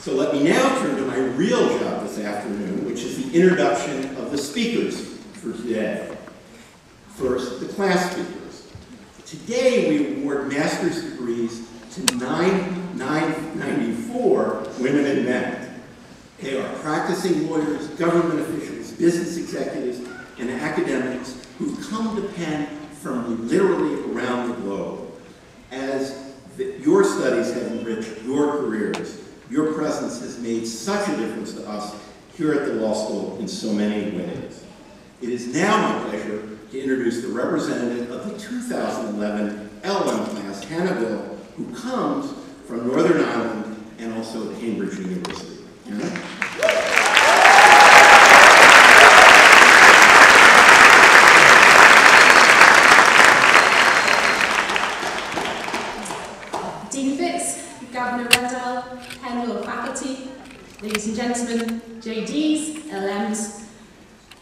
So let me now turn to my real job this afternoon, which is the introduction of the speakers for today. First, the class speakers. Today we award master's degrees to 994 women and men. They are practicing lawyers, government officials, business executives, and academics who come to Penn from literally around the globe. As your studies have enriched your careers, your presence has made such a difference to us here at the law school in so many ways. It is now my pleasure to introduce the representative of the 2011 LL.M. class, Hannah Bill, who comes from Northern Ireland and also Cambridge University. Hannah? Ladies and gentlemen, JDs, LLMs,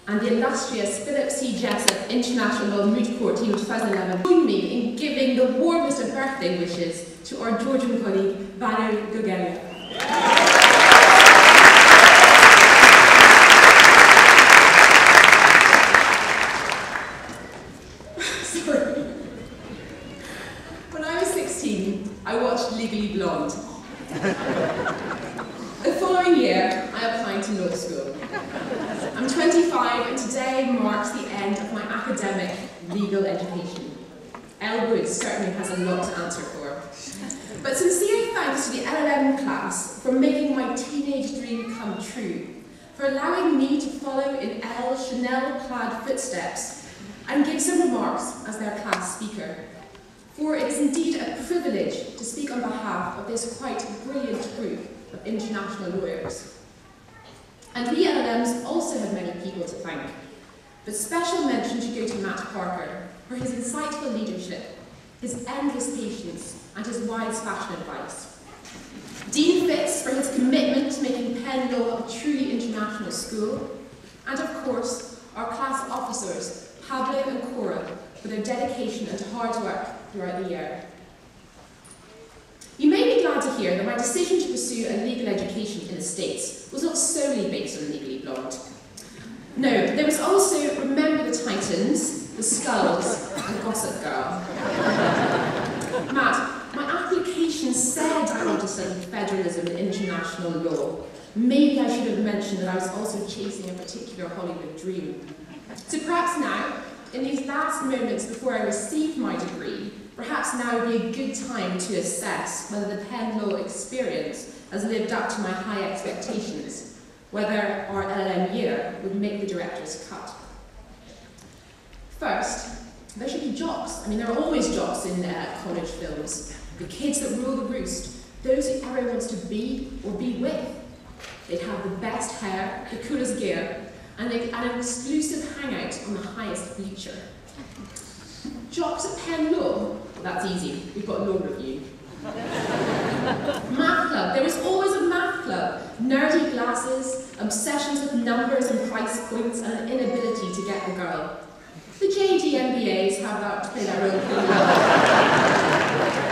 and the illustrious Philip C. Jessup International Law Moot Court Team of 2011 join me in giving the warmest of birthday wishes to our Georgian colleague, Valerie Gogelia. Sorry. When I was 16, I watched Legally Blonde. The following year, I applied to law school. I'm 25 and today marks the end of my academic legal education. Elwood certainly has a lot to answer for. But sincere thanks to the LL.M. class for making my teenage dream come true, for allowing me to follow in Elle's Chanel-clad footsteps and give some remarks as their class speaker. For it is indeed a privilege to speak on behalf of this quite brilliant group of international lawyers. And we LLMs also have many people to thank, but special mention should go to Matt Parker for his insightful leadership, his endless patience, and his wise fashion advice. Dean Fitz for his commitment to making Penn Law a truly international school, and of course, our class officers, Pablo and Cora, for their dedication and hard work throughout the year. You may be glad to hear that my decision to pursue a legal education in the States was not solely based on Legally Blonde. No, there was also Remember the Titans, The Skulls, and Gossip Girl. Matt, my application said I want to study federalism and international law. Maybe I should have mentioned that I was also chasing a particular Hollywood dream. So perhaps now, in these last moments before I received my degree, perhaps now would be a good time to assess whether the Penn Law experience has lived up to my high expectations, whether our LL.M. year would make the director's cut. First, there should be jocks. I mean, there are always jocks in college films. The kids that rule the roost, those who everyone wants to be or be with. They'd have the best hair, the coolest gear, and an exclusive hangout on the highest bleacher. Jocks at Penn Law? Well, that's easy. We've got law review. Math club. There was always a math club. Nerdy glasses, obsessions with numbers and price points, and an inability to get the girl. The JD MBAs have that to play their role pretty well.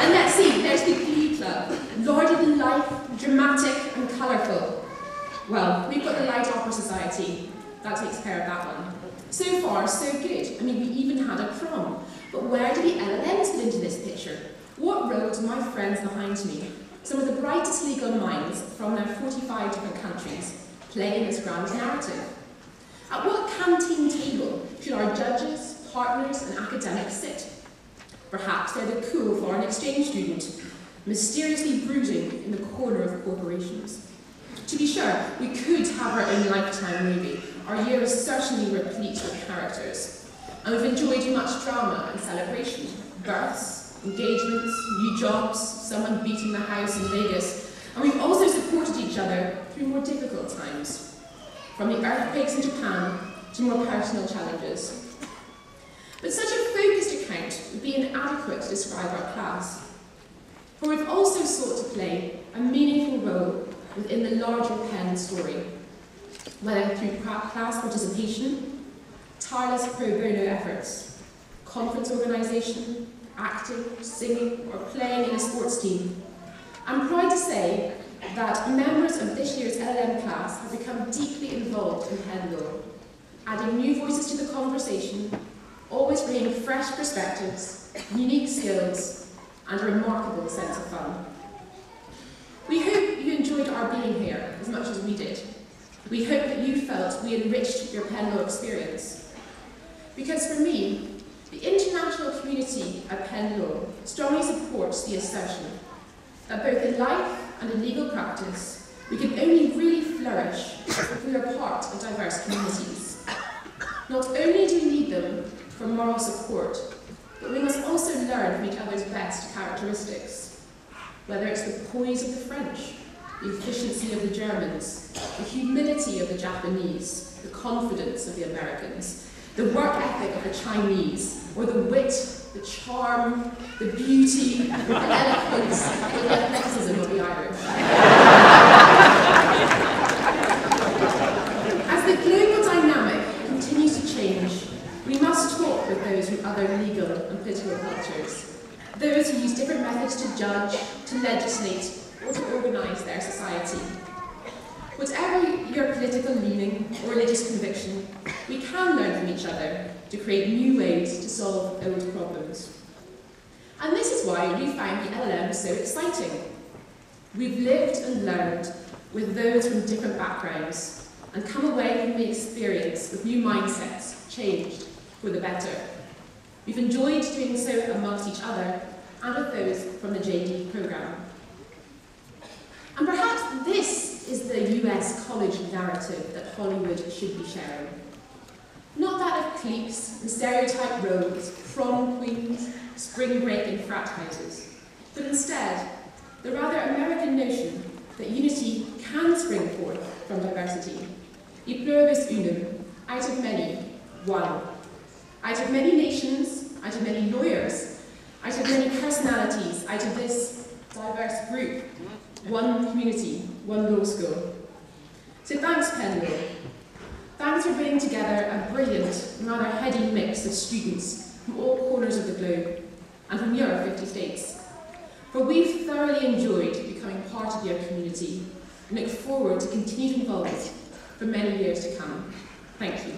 And let's see, there's the Glee Club. Larger than life, dramatic and colourful. Well, we've got the Light Opera Society. That takes care of that one. So far, so good. I mean, we even had a prom. But where do the LLMs fit into this picture? What role do my friends behind me, some of the brightest legal minds from their 45 different countries, play in this grand narrative? At what canteen table should our judges, partners, and academics sit? Perhaps they're the cool foreign exchange student, mysteriously brooding in the corner of corporations. To be sure, we could have our own Lifetime movie. Our year is certainly replete with characters. And we've enjoyed much drama and celebration. Births, engagements, new jobs, someone beating the house in Vegas. And we've also supported each other through more difficult times. From the earthquakes in Japan to more personal challenges. But such a focused account would be inadequate to describe our class. For we've also sought to play a meaningful role within the larger Penn story, whether through class participation, tireless pro bono efforts, conference organisation, acting, singing, or playing in a sports team. I'm proud to say that members of this year's LL.M class have become deeply involved in Penn law, adding new voices to the conversation, always bringing fresh perspectives, unique skills, and a remarkable sense of fun. We hope you enjoyed our being here as much as we did. We hope that you felt we enriched your Penn law experience. Because for me, the international community at Penn law strongly supports the assertion that both in life and in legal practice, we can only really flourish if we are part of diverse communities. Not only do we need them for moral support, but we must also learn from each other's best characteristics, whether it's the poise of the French, the efficiency of the Germans, the humility of the Japanese, the confidence of the Americans, the work ethic of the Chinese, or the wit, the charm, the beauty, the eloquence, the athleticism of the Irish. As the global dynamic continues to change, we must talk with those from other legal and political cultures, those who use different methods to judge, to legislate, or to organise their society. Whatever your political leaning or religious conviction, we can learn from each other to create new ways to solve old problems. And this is why we find the LL.M so exciting. We've lived and learned with those from different backgrounds and come away from the experience with new mindsets, changed for the better. We've enjoyed doing so amongst each other and with those from the JD programme. And perhaps this is the US college narrative that Hollywood should be sharing. Not that of cliques and stereotyped roles, prom queens, spring break and frat houses, but instead, the rather American notion that unity can spring forth from diversity. E pluribus unum, out of many, one. Out of many nations, out of many lawyers, out of many personalities, out of this diverse group, one community, one law school. So thanks, Penn Law. Thanks for bringing together a brilliant, rather heady mix of students from all corners of the globe and from your 50 states. For we've thoroughly enjoyed becoming part of your community and look forward to continued involvement for many years to come. Thank you.